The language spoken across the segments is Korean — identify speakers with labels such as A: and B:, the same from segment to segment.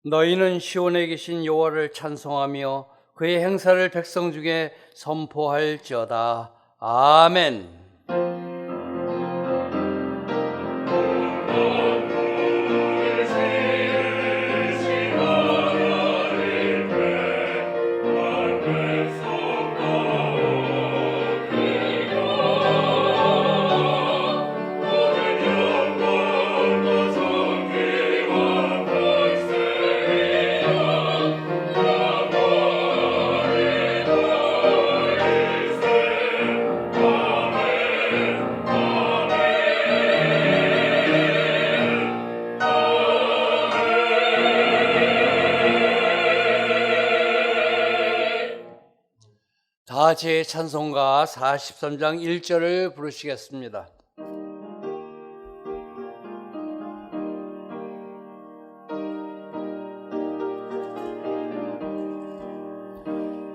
A: 너희는 시온에 계신 여호와를 찬송하며 그의 행사를 백성 중에 선포할지어다. 아멘. 다 같이 찬송가 43장 1절을 부르시겠습니다.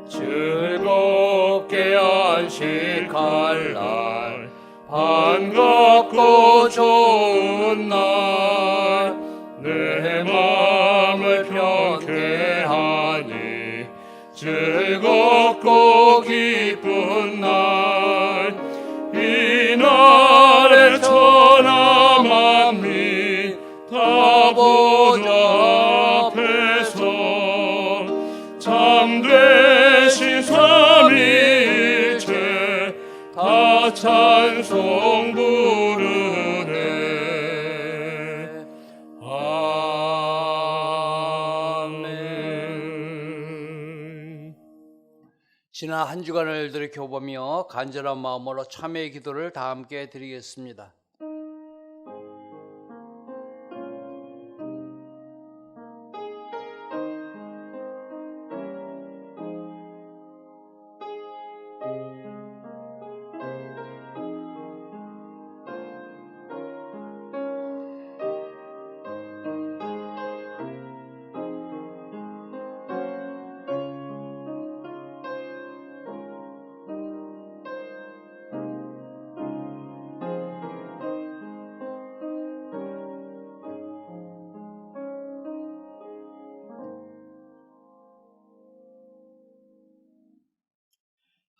A: 즐겁게 안식할 날, 반갑고 좋은 날, 내 마음을 편케 하니 즐겁고 기쁜 날, 이 날에 천하 만민 다 보좌 앞에서 참되신 삼위일체 다 찬송 부르네. 아멘. 지난 한 주간을 돌이켜보며 간절한 마음으로 참회의 기도를 다 함께 드리겠습니다.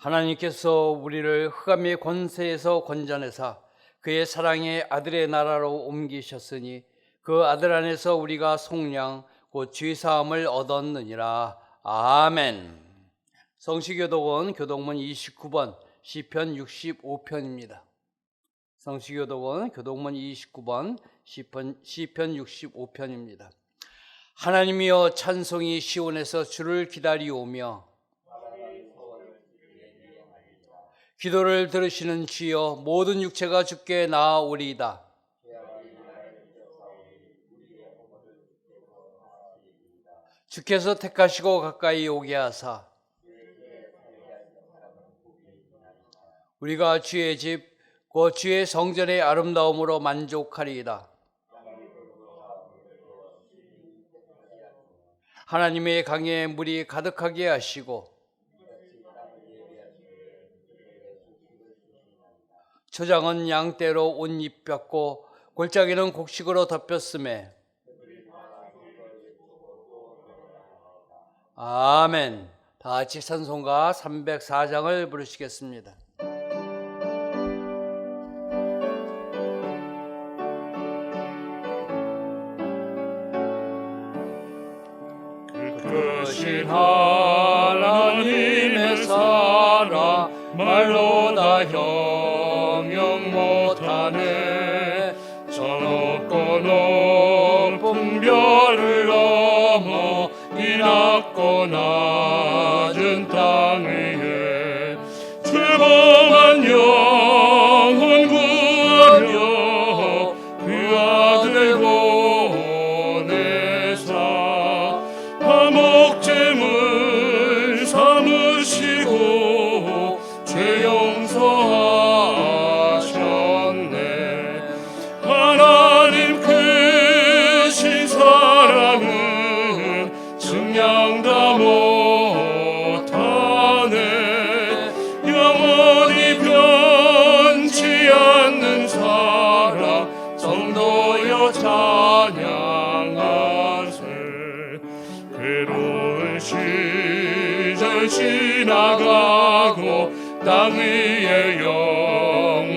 A: 하나님께서 우리를 흑암의 권세에서 건져내사 그의 사랑의 아들의 나라로 옮기셨으니 그 아들 안에서 우리가 속량 곧 죄사함을 얻었느니라. 아멘. 성시교독은 교독문 29번 시편 65편입니다. 성시교독은 교독문 29번 시편 65편입니다. 하나님이여, 찬송이 시온에서 주를 기다리오며 기도를 들으시는 주여, 모든 육체가 주께 나아오리이다. 주께서 택하시고 가까이 오게 하사 우리가 주의 집 곧 주의 성전의 아름다움으로 만족하리이다. 하나님의 강에 물이 가득하게 하시고 초장은 양떼로 옷 입혔고 골짜기는 곡식으로 덮였음에 아멘. 다 같이 찬송가 304장을 부르시겠습니다. 크신 하나님의 사랑 말로 다 형용 못하네. 저 높고 높은 별을 넘어 이 낮고 낮은 땅 위에 출범한 영혼 구하려 그 아들 보내사 화목제물 삼으시고 죄 용서하셨네. 하나님 크신 사랑은 증량 다 못하네.
B: 외로운 시절 지나가고 땅 위에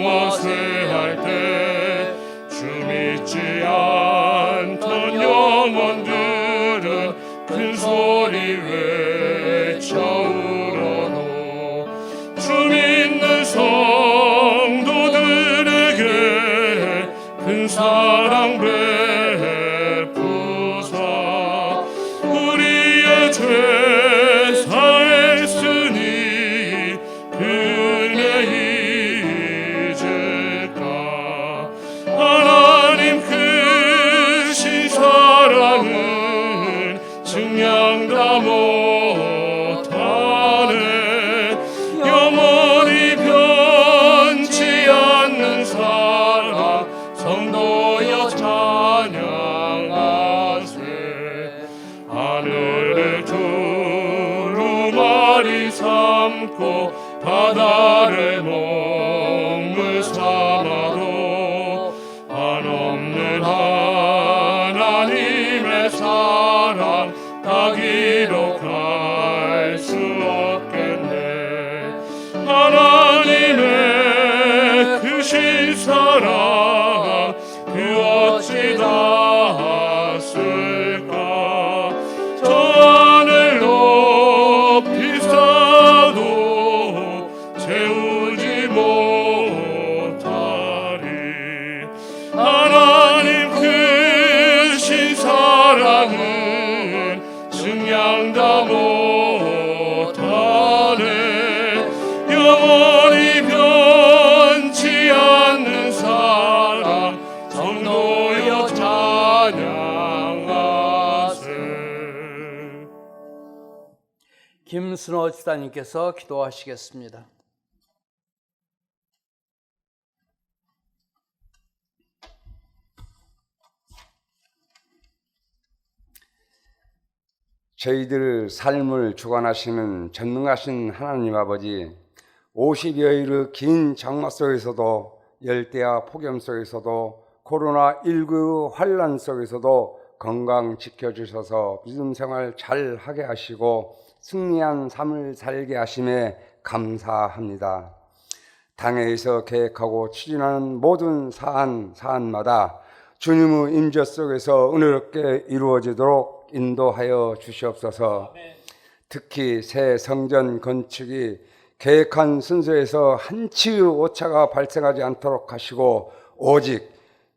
B: 영화쇠할 때 주 믿지 않던 영혼들은 큰 소리 외쳐 울어도 주 믿는 성도들에게 큰 사랑 베푸사 우리의 죄 사했으니 그네 잊을까. 하나님 크신 사랑은 증량 다 못하네. 영원히 변치 않는 사랑 성도여 찬양하세. 하늘의 두루마리 삼고 바다를 먹물 삼아도 한없는 하나님의 사랑 다 기록할 수 없겠네. 하나님의 크신 사랑 그 어찌 닿았을까. 저 하늘 높이 쌓아도 채우지 못하리. 하나님 크신 사랑은 증량 다 못하네. 영원히 변치 않는 사랑 성도여 찬양하세.
A: 김순호 지사님께서 기도하시겠습니다.
C: 저희들 삶을 주관하시는 전능하신 하나님 아버지, 50여일의 긴 장마 속에서도 열대야 폭염 속에서도 코로나19 환란 속에서도 건강 지켜주셔서 믿음 생활 잘 하게 하시고 승리한 삶을 살게 하심에 감사합니다. 당회에서 계획하고 추진하는 모든 사안마다 주님의 임재 속에서 은혜롭게 이루어지도록 인도하여 주시옵소서. 특히 새 성전 건축이 계획한 순서에서 한치의 오차가 발생하지 않도록 하시고 오직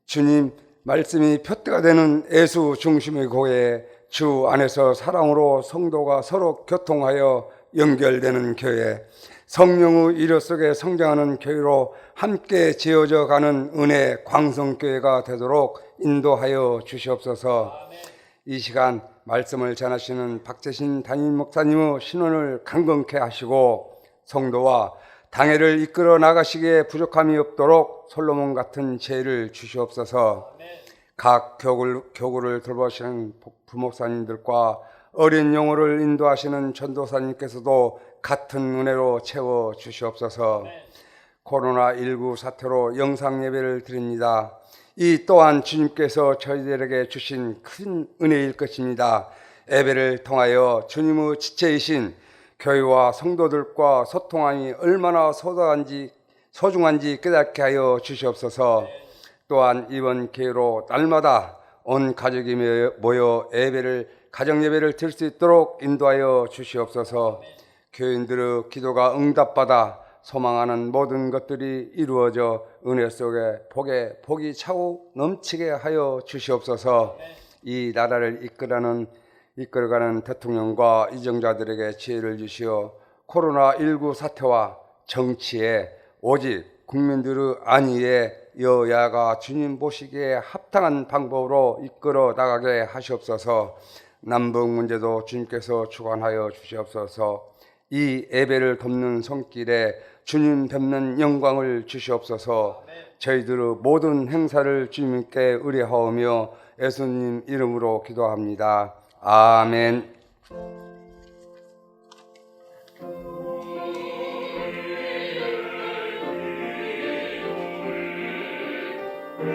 C: 주님 말씀이 표대가 되는 예수 중심의 교회, 주 안에서 사랑으로 성도가 서로 교통하여 연결되는 교회, 성령의 일여 속에 성장하는 교회로 함께 지어져 가는 은혜 광성교회가 되도록 인도하여 주시옵소서. 이 시간 말씀을 전하시는 박재신 담임 목사님의 신원을 강건케 하시고 성도와 당회를 이끌어 나가시기에 부족함이 없도록 솔로몬 같은 지혜를 주시옵소서. 각 교구를 돌보시는 부목사님들과 어린 영혼을 인도하시는 전도사님께서도 같은 은혜로 채워 주시옵소서. 코로나19 사태로 영상 예배를 드립니다. 이 또한 주님께서 저희들에게 주신 큰 은혜일 것입니다. 예배를 통하여 주님의 지체이신 교회와 성도들과 소통하니 얼마나 소중한지 깨닫게 하여 주시옵소서. 또한 이번 기회로 날마다 온 가족이 모여 가정 예배를 드릴 수 있도록 인도하여 주시옵소서. 교인들의 기도가 응답받아 소망하는 모든 것들이 이루어져 은혜 속에 복이 차고 넘치게 하여 주시옵소서. 이 나라를 이끌어가는 대통령과 이정자들에게 지혜를 주시어 코로나19 사태와 정치에 오직 국민들의 안위에 여야가 주님 보시기에 합당한 방법으로 이끌어 나가게 하시옵소서. 남북 문제도 주님께서 주관하여 주시옵소서. 이 예배를 돕는 손길에 주님 뵙는 영광을 주시옵소서. 저희들의 모든 행사를 주님께 의뢰하오며 예수님 이름으로 기도합니다. 아멘.
B: 우리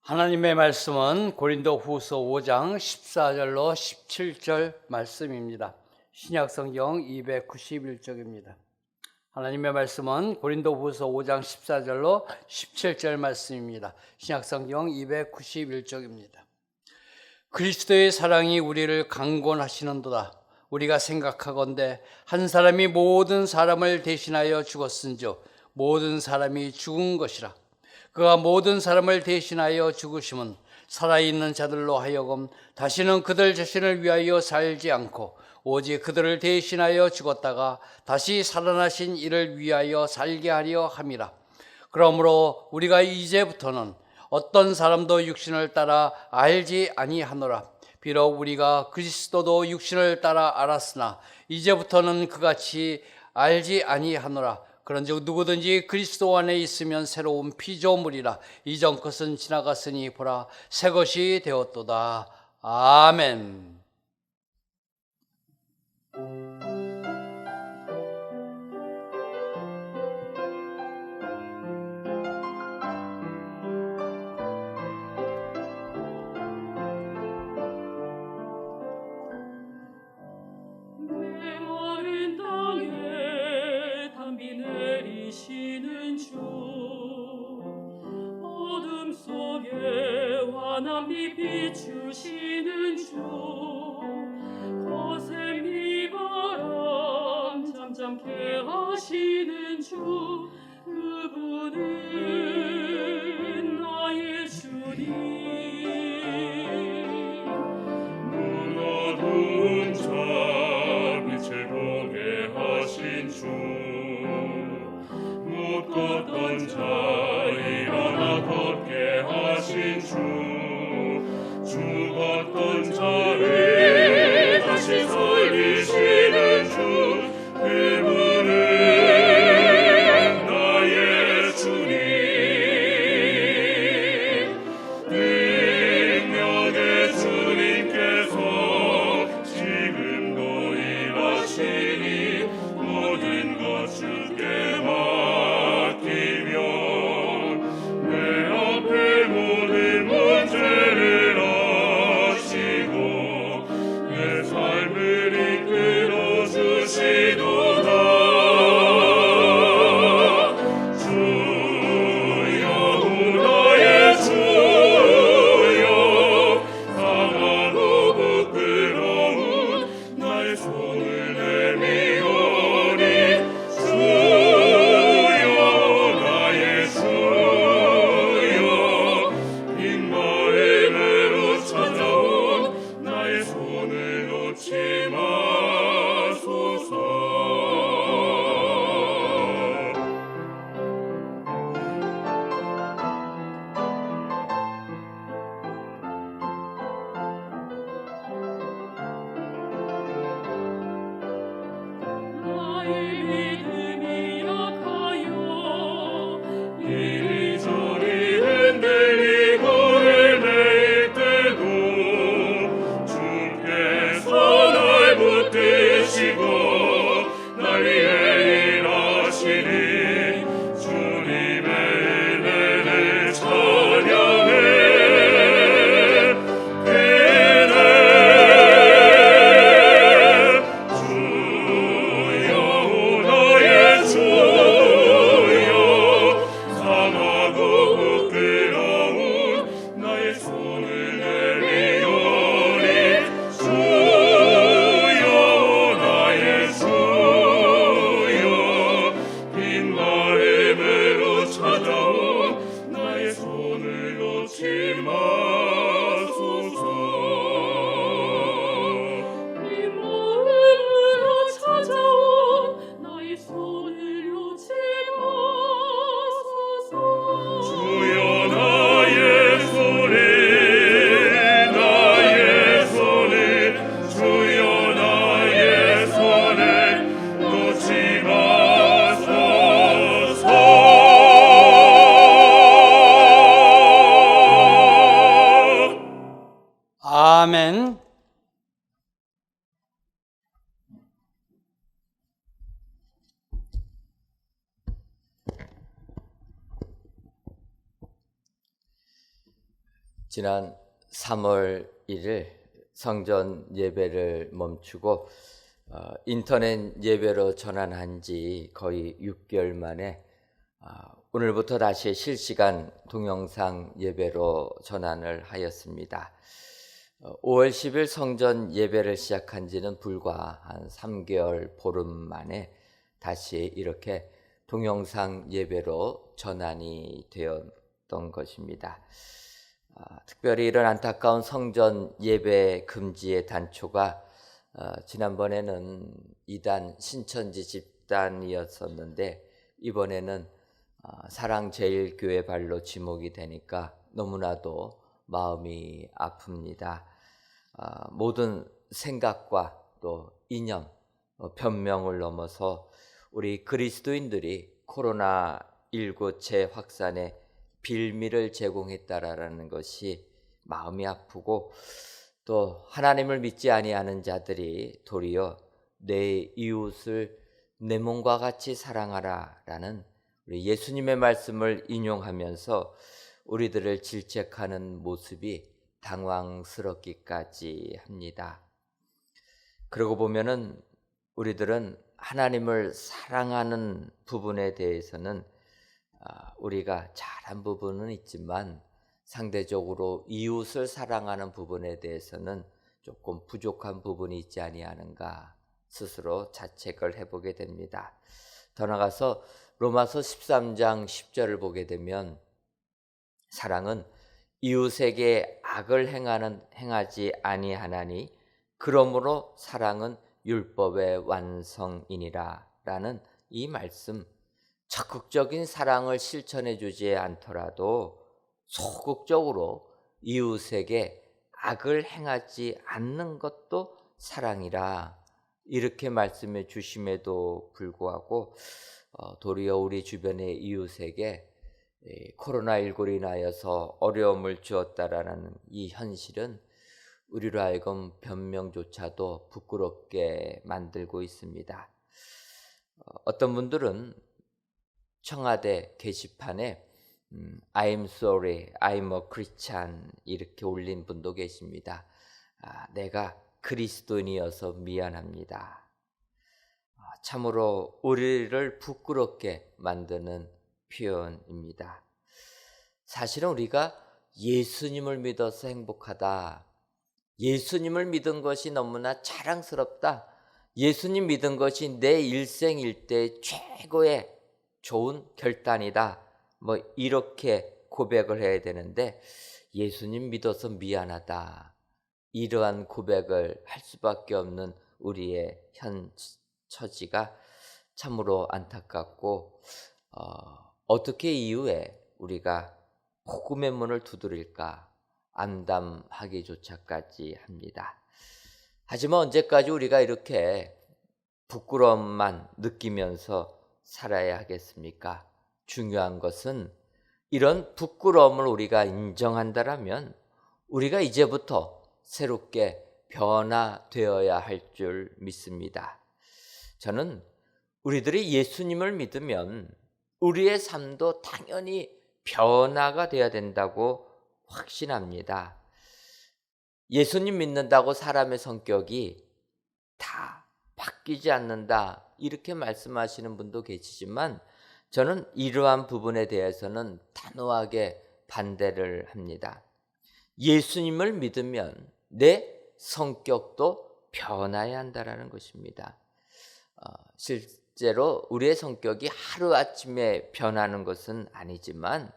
A: 하나님의 말씀은 고린도후서 5장 14절로 17절 말씀입니다. 신약성경 291쪽입니다. 하나님의 말씀은 고린도후서 5장 14절로 17절 말씀입니다. 신약성경 291쪽입니다. 그리스도의 사랑이 우리를 강권하시는도다. 우리가 생각하건대 한 사람이 모든 사람을 대신하여 죽었은즉 모든 사람이 죽은 것이라. 그가 모든 사람을 대신하여 죽으심은 살아있는 자들로 하여금 다시는 그들 자신을 위하여 살지 않고 오직 그들을 대신하여 죽었다가 다시 살아나신 이를 위하여 살게 하려 함이라. 그러므로 우리가 이제부터는 어떤 사람도 육신을 따라 알지 아니하노라. 비록 우리가 그리스도도 육신을 따라 알았으나 이제부터는 그같이 알지 아니하노라. 그런즉 누구든지 그리스도 안에 있으면 새로운 피조물이라. 이전 것은 지나갔으니 보라 새 것이 되었도다. 아멘.
B: 메마른 땅에 담비 내리시는 주, 어둠 속에 환한 빛 비추시는 주, 거센 비바람 잠잠케 하시는 주, 그분은 나의 주님. 무너둔 자 빛을 보게 하신 주, 못 걷던 자 일어나 걷게 하신 주, 죽었던 자를 다시 살리시는 주, 그분은 나의 주님. 능력의 주님께서 지금도 일하시니 모든 것 주께 맡기면 내 앞에 모든 문제를 아시고
D: 지난 3월 1일 성전 예배를 멈추고 인터넷 예배로 전환한 지 거의 6개월 만에 오늘부터 다시 실시간 동영상 예배로 전환을 하였습니다. 5월 10일 성전 예배를 시작한 지는 불과 한 3개월 보름 만에 다시 이렇게 동영상 예배로 전환이 되었던 것입니다. 특별히 이런 안타까운 성전 예배 금지의 단초가 지난번에는 이단 신천지 집단이었었는데 이번에는 사랑제일교회 발로 지목이 되니까 너무나도 마음이 아픕니다. 모든 생각과 또 이념, 변명을 넘어서 우리 그리스도인들이 코로나19 재확산에 빌미를 제공했다라는 것이 마음이 아프고 또 하나님을 믿지 아니하는 자들이 도리어 내 이웃을 내 몸과 같이 사랑하라라는 우리 예수님의 말씀을 인용하면서 우리들을 질책하는 모습이 당황스럽기까지 합니다. 그러고 보면은 우리들은 하나님을 사랑하는 부분에 대해서는 우리가 잘한 부분은 있지만 상대적으로 이웃을 사랑하는 부분에 대해서는 조금 부족한 부분이 있지 아니하는가 스스로 자책을 해보게 됩니다. 더 나아가서 로마서 13장 10절을 보게 되면 사랑은 이웃에게 악을 행하지 아니하나니 그러므로 사랑은 율법의 완성이니라 라는 이 말씀, 적극적인 사랑을 실천해 주지 않더라도 소극적으로 이웃에게 악을 행하지 않는 것도 사랑이라 이렇게 말씀해 주심에도 불구하고 도리어 우리 주변의 이웃에게 코로나19로 인하여서 어려움을 주었다라는 이 현실은 우리로 하여금 변명조차도 부끄럽게 만들고 있습니다. 어떤 분들은 청와대 게시판에 I'm sorry, I'm a Christian 이렇게 올린 분도 계십니다. 내가 그리스도인이어서 미안합니다. 참으로 우리를 부끄럽게 만드는 표현입니다. 사실은 우리가 예수님을 믿어서 행복하다. 예수님을 믿은 것이 너무나 자랑스럽다. 예수님 믿은 것이 내 일생 일대 최고의 좋은 결단이다. 이렇게 고백을 해야 되는데 예수님 믿어서 미안하다. 이러한 고백을 할 수밖에 없는 우리의 현 처지가 참으로 안타깝고 어떻게 이후에 우리가 복음의 문을 두드릴까 암담하기조차까지 합니다. 하지만 언제까지 우리가 이렇게 부끄러움만 느끼면서 살아야 하겠습니까? 중요한 것은 이런 부끄러움을 우리가 인정한다라면 우리가 이제부터 새롭게 변화되어야 할 줄 믿습니다. 저는 우리들이 예수님을 믿으면 우리의 삶도 당연히 변화가 되어야 된다고 확신합니다. 예수님 믿는다고 사람의 성격이 다 바뀌지 않는다 이렇게 말씀하시는 분도 계시지만 저는 이러한 부분에 대해서는 단호하게 반대를 합니다. 예수님을 믿으면 내 성격도 변화해야 한다는 것입니다. 실제로 우리의 성격이 하루아침에 변하는 것은 아니지만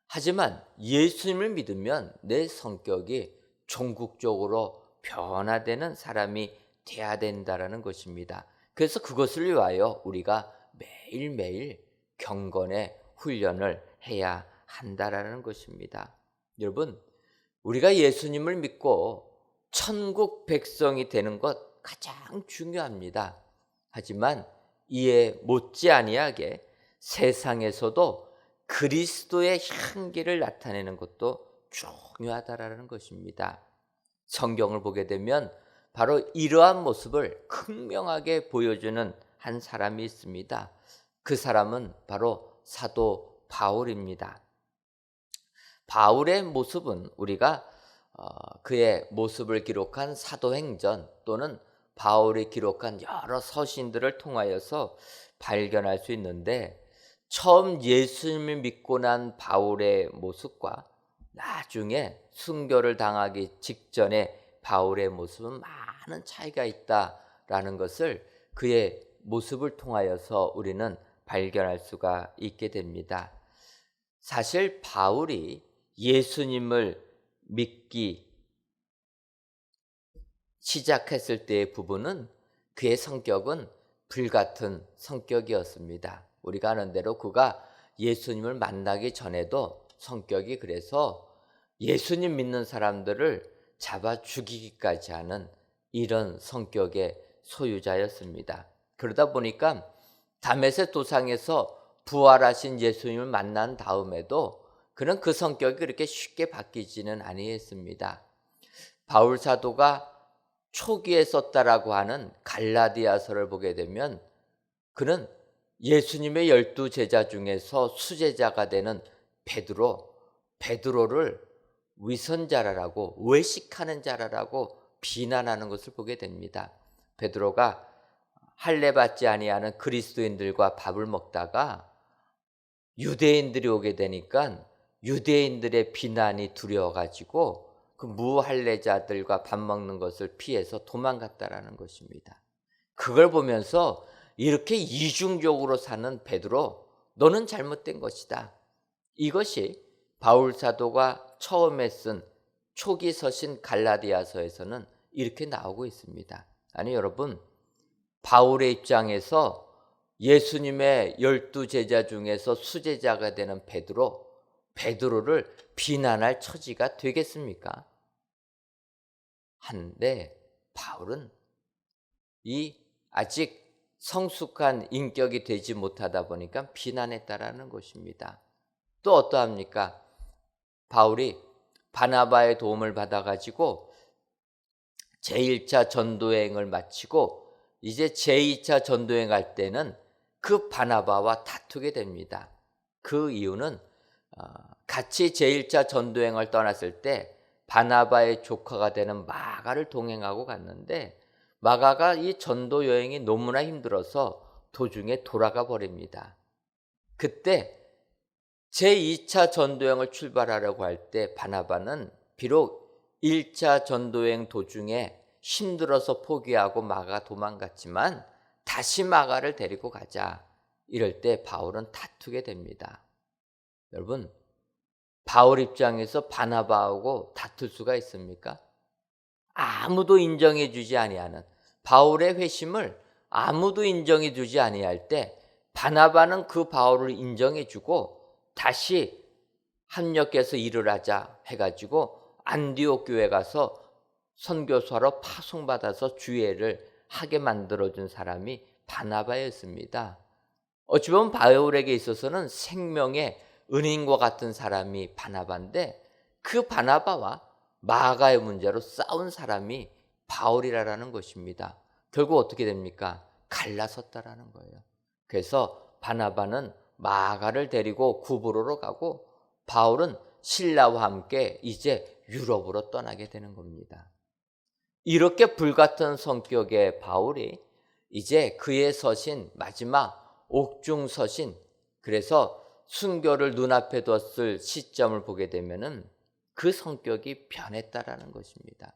D: 하지만 예수님을 믿으면 내 성격이 종국적으로 변화되는 사람이 돼야 된다는 것입니다. 그래서 그것을 위하여 우리가 매일매일 경건의 훈련을 해야 한다는 것입니다. 여러분, 우리가 예수님을 믿고 천국 백성이 되는 것 가장 중요합니다. 하지만 이에 못지아니하게 세상에서도 그리스도의 향기를 나타내는 것도 중요하다라는 것입니다. 성경을 보게 되면 바로 이러한 모습을 극명하게 보여주는 한 사람이 있습니다. 그 사람은 바로 사도 바울입니다. 바울의 모습은 우리가 그의 모습을 기록한 사도행전 또는 바울이 기록한 여러 서신들을 통하여서 발견할 수 있는데, 처음 예수님을 믿고 난 바울의 모습과 나중에 순교를 당하기 직전에 바울의 모습은 많은 차이가 있다라는 것을 그의 모습을 통하여서 우리는 발견할 수가 있게 됩니다. 사실 바울이 예수님을 믿기 시작했을 때의 부분은 그의 성격은 불같은 성격이었습니다. 우리가 아는 대로 그가 예수님을 만나기 전에도 성격이 그래서 예수님 믿는 사람들을 잡아 죽이기까지 하는 이런 성격의 소유자였습니다. 그러다 보니까 다메섹 도상에서 부활하신 예수님을 만난 다음에도 그는 그 성격이 그렇게 쉽게 바뀌지는 아니했습니다. 바울 사도가 초기에 썼다라고 하는 갈라디아서를 보게 되면 그는 예수님의 12 제자 중에서 수제자가 되는 베드로를 위선자라고, 외식하는 자라고 비난하는 것을 보게 됩니다. 베드로가 할례 받지 아니하는 그리스도인들과 밥을 먹다가 유대인들이 오게 되니까 유대인들의 비난이 두려워가지고 그 무할례자들과 밥 먹는 것을 피해서 도망갔다라는 것입니다. 그걸 보면서 이렇게 이중적으로 사는 베드로, 너는 잘못된 것이다. 이것이 바울 사도가 처음에 쓴 초기 서신 갈라디아서에서는 이렇게 나오고 있습니다. 아니 여러분, 바울의 입장에서 예수님의 12 제자 중에서 수제자가 되는 베드로를 비난할 처지가 되겠습니까? 한데 바울은 이 아직 성숙한 인격이 되지 못하다 보니까 비난했다라는 것입니다. 또 어떠합니까? 바울이 바나바의 도움을 받아가지고 제1차 전도여행을 마치고 이제 제2차 전도여행 할 때는 그 바나바와 다투게 됩니다. 그 이유는 같이 제1차 전도여행을 떠났을 때 바나바의 조카가 되는 마가를 동행하고 갔는데 마가가 이 전도 여행이 너무나 힘들어서 도중에 돌아가 버립니다. 그때 제2차 전도여행을 출발하려고 할 때 바나바는 비록 1차 전도여행 도중에 힘들어서 포기하고 마가가 도망갔지만 다시 마가를 데리고 가자, 이럴 때 바울은 다투게 됩니다. 여러분, 바울 입장에서 바나바하고 다툴 수가 있습니까? 아무도 인정해 주지 아니하는 바울의 회심을 아무도 인정해 주지 아니할 때 바나바는 그 바울을 인정해 주고 다시 합력해서 일을 하자 해가지고 안디옥 교회 가서 선교사로 파송받아서 주예를 하게 만들어준 사람이 바나바였습니다. 어찌 보면 바울에게 있어서는 생명의 은인과 같은 사람이 바나바인데 그 바나바와 마가의 문제로 싸운 사람이 바울이라는 것입니다. 결국 어떻게 됩니까? 갈라섰다라는 거예요. 그래서 바나바는 마가를 데리고 구브로로 가고 바울은 실라와 함께 이제 유럽으로 떠나게 되는 겁니다. 이렇게 불같은 성격의 바울이 이제 그의 서신, 마지막 옥중 서신, 그래서 순교를 눈앞에 뒀을 시점을 보게 되면은 그 성격이 변했다라는 것입니다.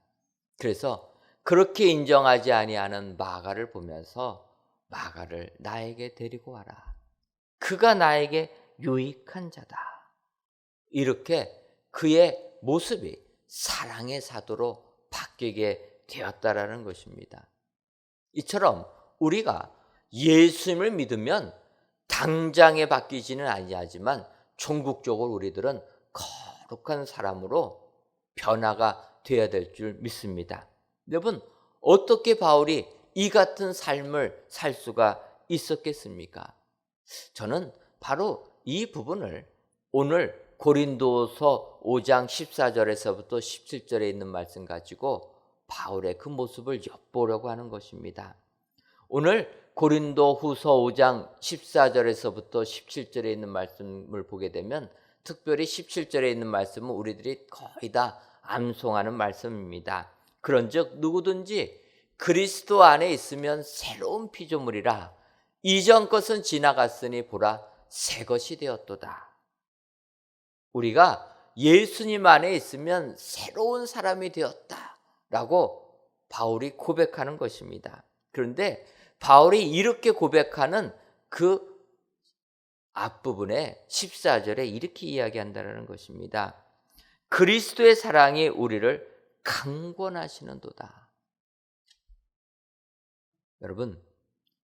D: 그래서 그렇게 인정하지 아니하는 마가를 보면서 마가를 나에게 데리고 와라. 그가 나에게 유익한 자다. 이렇게 그의 모습이 사랑의 사도로 바뀌게 되었다라는 것입니다. 이처럼 우리가 예수님을 믿으면 당장에 바뀌지는 아니하지만 종국적으로 우리들은 거룩한 사람으로 변화가 되어야 될 줄 믿습니다. 여러분, 어떻게 바울이 이 같은 삶을 살 수가 있었겠습니까? 저는 바로 이 부분을 오늘 고린도서 5장 14절에서부터 17절에 있는 말씀 가지고 바울의 그 모습을 엿보려고 하는 것입니다. 오늘 고린도 후서 5장 14절에서부터 17절에 있는 말씀을 보게 되면 특별히 17절에 있는 말씀은 우리들이 거의 다 암송하는 말씀입니다. 그런즉 누구든지 그리스도 안에 있으면 새로운 피조물이라 이전 것은 지나갔으니 보라 새 것이 되었도다. 우리가 예수님 안에 있으면 새로운 사람이 되었다라고 바울이 고백하는 것입니다. 그런데 바울이 이렇게 고백하는 그 앞부분에 14절에 이렇게 이야기한다는 것입니다. 그리스도의 사랑이 우리를 강권하시는도다. 여러분,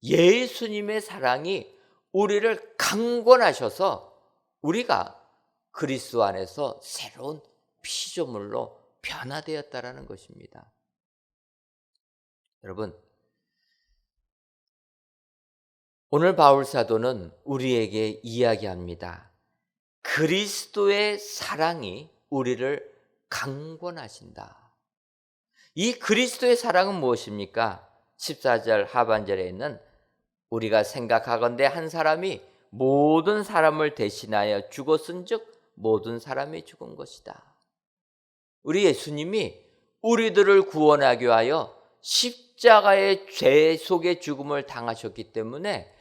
D: 예수님의 사랑이 우리를 강권하셔서 우리가 그리스도 안에서 새로운 피조물로 변화되었다라는 것입니다. 여러분, 오늘 바울 사도는 우리에게 이야기합니다. 그리스도의 사랑이 우리를 강권하신다. 이 그리스도의 사랑은 무엇입니까? 14절 하반절에 있는 우리가 생각하건대 한 사람이 모든 사람을 대신하여 죽었은즉 모든 사람이 죽은 것이다. 우리 예수님이 우리들을 구원하기 위하여 십자가의 대속의 죽음을 당하셨기 때문에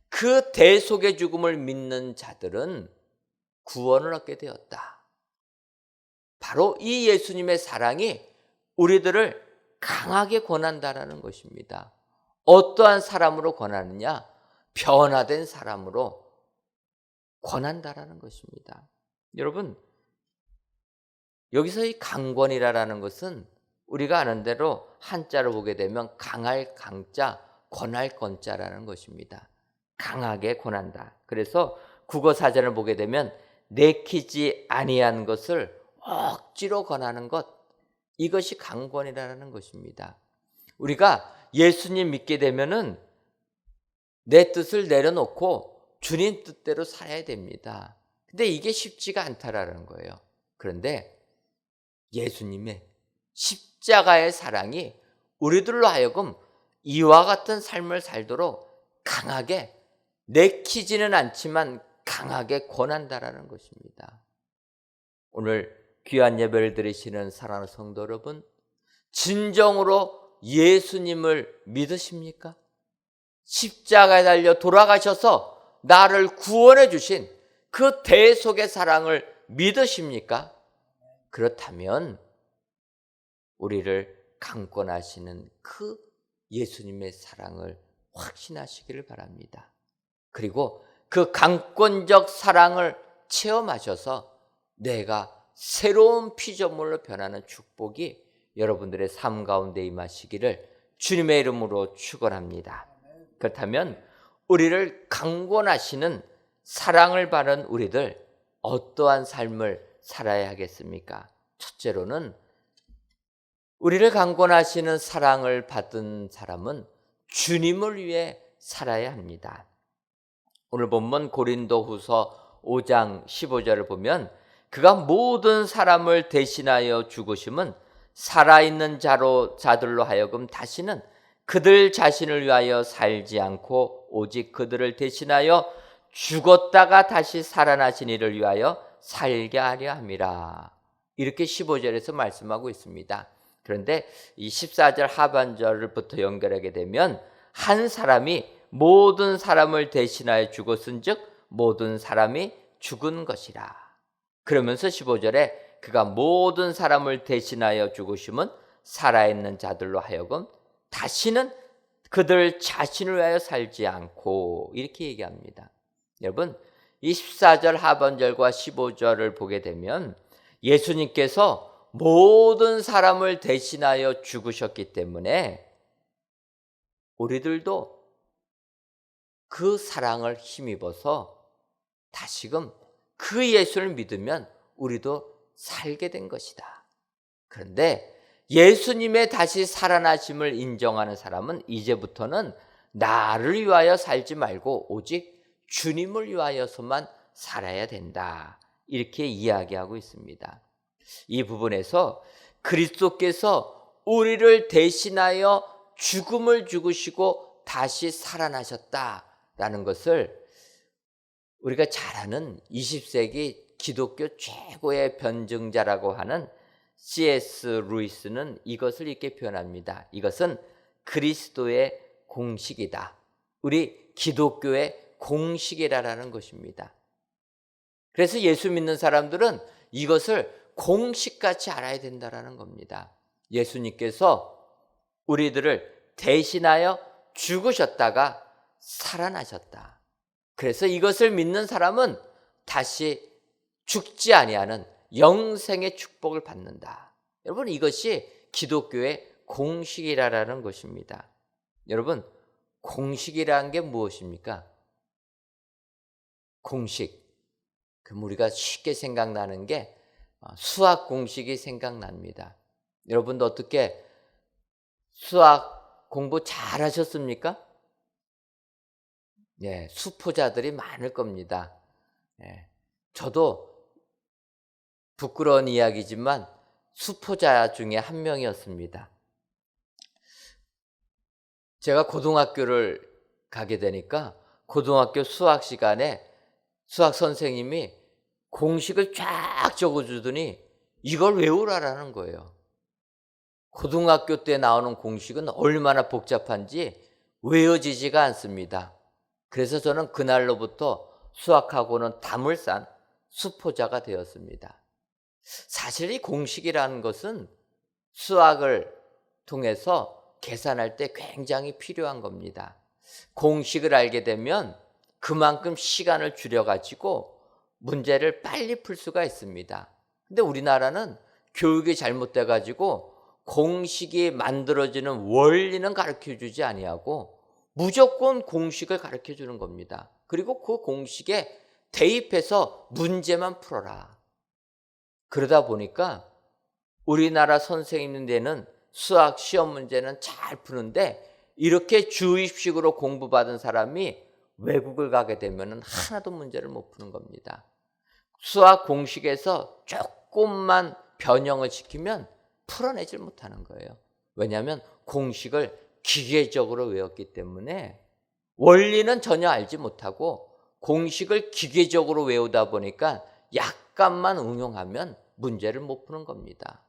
D: 그 대속의 죽음을 믿는 자들은 구원을 얻게 되었다. 바로 이 예수님의 사랑이 우리들을 강하게 권한다라는 것입니다. 어떠한 사람으로 권하느냐? 변화된 사람으로 권한다라는 것입니다. 여러분, 여기서 이 강권이라는 것은 우리가 아는 대로 한자로 보게 되면 강할 강자, 권할 권자라는 것입니다. 강하게 권한다. 그래서 국어 사전을 보게 되면 내키지 아니한 것을 억지로 권하는 것, 이것이 강권이라는 것입니다. 우리가 예수님 믿게 되면은 내 뜻을 내려놓고 주님 뜻대로 살아야 됩니다. 근데 이게 쉽지가 않다라는 거예요. 그런데 예수님의 십자가의 사랑이 우리들로 하여금 이와 같은 삶을 살도록 강하게 내키지는 않지만 강하게 권한다라는 것입니다. 오늘 귀한 예배를 드리시는 사랑하는 성도 여러분, 진정으로 예수님을 믿으십니까? 십자가에 달려 돌아가셔서 나를 구원해 주신 그 대속의 사랑을 믿으십니까? 그렇다면 우리를 강권하시는 그 예수님의 사랑을 확신하시기를 바랍니다. 그리고 그 강권적 사랑을 체험하셔서 내가 새로운 피조물로 변하는 축복이 여러분들의 삶 가운데 임하시기를 주님의 이름으로 축원합니다. 그렇다면 우리를 강권하시는 사랑을 받은 우리들 어떠한 삶을 살아야 하겠습니까? 첫째로는 우리를 강권하시는 사랑을 받은 사람은 주님을 위해 살아야 합니다. 오늘 본문 고린도후서 5장 15절을 보면 그가 모든 사람을 대신하여 죽으심은 살아있는 자들로 하여금 다시는 그들 자신을 위하여 살지 않고 오직 그들을 대신하여 죽었다가 다시 살아나신 이를 위하여 살게 하려 함이라. 이렇게 15절에서 말씀하고 있습니다. 그런데 이 14절 하반절부터 연결하게 되면 한 사람이 모든 사람을 대신하여 죽었은즉 모든 사람이 죽은 것이라. 그러면서 15절에 그가 모든 사람을 대신하여 죽으심은 살아있는 자들로 하여금 다시는 그들 자신을 위하여 살지 않고 이렇게 얘기합니다. 여러분, 이 14절 하반절과 15절을 보게 되면 예수님께서 모든 사람을 대신하여 죽으셨기 때문에 우리들도 그 사랑을 힘입어서 다시금 그 예수를 믿으면 우리도 살게 된 것이다. 그런데 예수님의 다시 살아나심을 인정하는 사람은 이제부터는 나를 위하여 살지 말고 오직 주님을 위하여서만 살아야 된다. 이렇게 이야기하고 있습니다. 이 부분에서 그리스도께서 우리를 대신하여 죽음을 죽으시고 다시 살아나셨다라는 것을 우리가 잘 아는 20세기 기독교 최고의 변증자라고 하는 C.S. 루이스는 이것을 이렇게 표현합니다. 이것은 그리스도의 공식이다. 우리 기독교의 공식이라는 것입니다. 그래서 예수 믿는 사람들은 이것을 공식같이 알아야 된다는 겁니다. 예수님께서 우리들을 대신하여 죽으셨다가 살아나셨다. 그래서 이것을 믿는 사람은 다시 죽지 아니하는 영생의 축복을 받는다. 여러분, 이것이 기독교의 공식이라는 것입니다. 여러분, 공식이라는 게 무엇입니까? 공식. 그럼 우리가 쉽게 생각나는 게 수학 공식이 생각납니다. 여러분도 어떻게 수학 공부 잘 하셨습니까? 예, 수포자들이 많을 겁니다. 예, 저도 부끄러운 이야기지만 수포자 중에 한 명이었습니다. 제가 고등학교를 가게 되니까 고등학교 수학 시간에 수학 선생님이 공식을 쫙 적어주더니 이걸 외우라라는 거예요. 고등학교 때 나오는 공식은 얼마나 복잡한지 외워지지가 않습니다. 그래서 저는 그날로부터 수학하고는 담을 싼 수포자가 되었습니다. 사실 이 공식이라는 것은 수학을 통해서 계산할 때 굉장히 필요한 겁니다. 공식을 알게 되면 그만큼 시간을 줄여가지고 문제를 빨리 풀 수가 있습니다. 근데 우리나라는 교육이 잘못돼가지고 공식이 만들어지는 원리는 가르쳐주지 아니하고 무조건 공식을 가르쳐주는 겁니다. 그리고 그 공식에 대입해서 문제만 풀어라. 그러다 보니까 우리나라 선생님들은 수학 시험 문제는 잘 푸는데 이렇게 주입식으로 공부받은 사람이 외국을 가게 되면 하나도 문제를 못 푸는 겁니다. 수학 공식에서 조금만 변형을 시키면 풀어내질 못하는 거예요. 왜냐하면 공식을 기계적으로 외웠기 때문에 원리는 전혀 알지 못하고 공식을 기계적으로 외우다 보니까 약간만 응용하면 문제를 못 푸는 겁니다.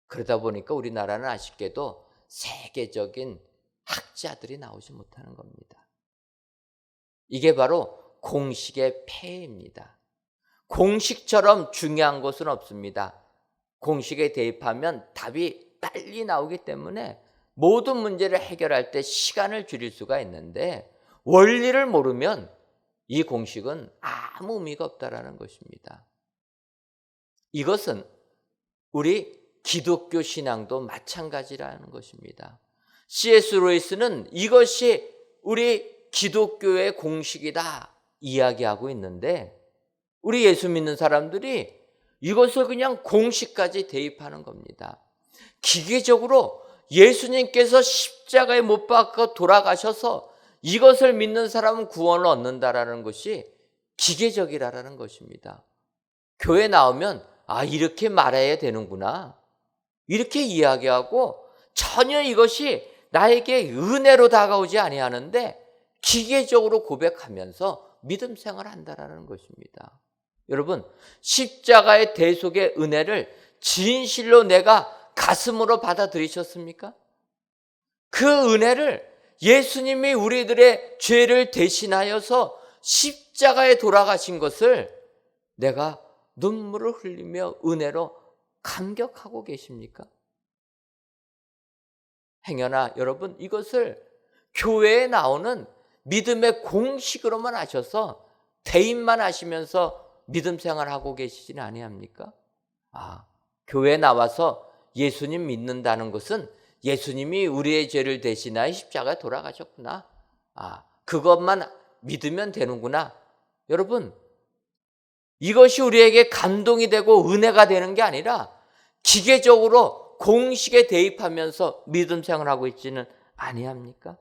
D: 그러다 보니까 우리나라는 아쉽게도 세계적인 학자들이 나오지 못하는 겁니다. 이게 바로 공식의 폐해입니다. 공식처럼 중요한 것은 없습니다. 공식에 대입하면 답이 빨리 나오기 때문에 모든 문제를 해결할 때 시간을 줄일 수가 있는데 원리를 모르면 이 공식은 아무 의미가 없다는 것입니다. 이것은 우리 기독교 신앙도 마찬가지라는 것입니다. C.S. 루이스는 이것이 우리 기독교의 공식이다 이야기하고 있는데 우리 예수 믿는 사람들이 이것을 그냥 공식까지 대입하는 겁니다. 기계적으로 예수님께서 십자가에 못 박혀 돌아가셔서 이것을 믿는 사람은 구원을 얻는다라는 것이 기계적이라는 것입니다. 교회 나오면 이렇게 말해야 되는구나 이렇게 이야기하고 전혀 이것이 나에게 은혜로 다가오지 아니하는데 기계적으로 고백하면서 믿음 생활을 한다라는 것입니다. 여러분, 십자가의 대속의 은혜를 진실로 내가 가슴으로 받아들이셨습니까? 그 은혜를 예수님이 우리들의 죄를 대신하여서 십자가에 돌아가신 것을 내가 눈물을 흘리며 은혜로 감격하고 계십니까? 행여나 여러분 이것을 교회에 나오는 믿음의 공식으로만 하셔서 대입만 하시면서 믿음 생활하고 계시지는 아니합니까? 교회에 나와서 예수님 믿는다는 것은 예수님이 우리의 죄를 대신하여 십자가에 돌아가셨구나. 그것만 믿으면 되는구나. 여러분, 이것이 우리에게 감동이 되고 은혜가 되는 게 아니라 기계적으로 공식에 대입하면서 믿음 생활하고 있지는 아니합니까?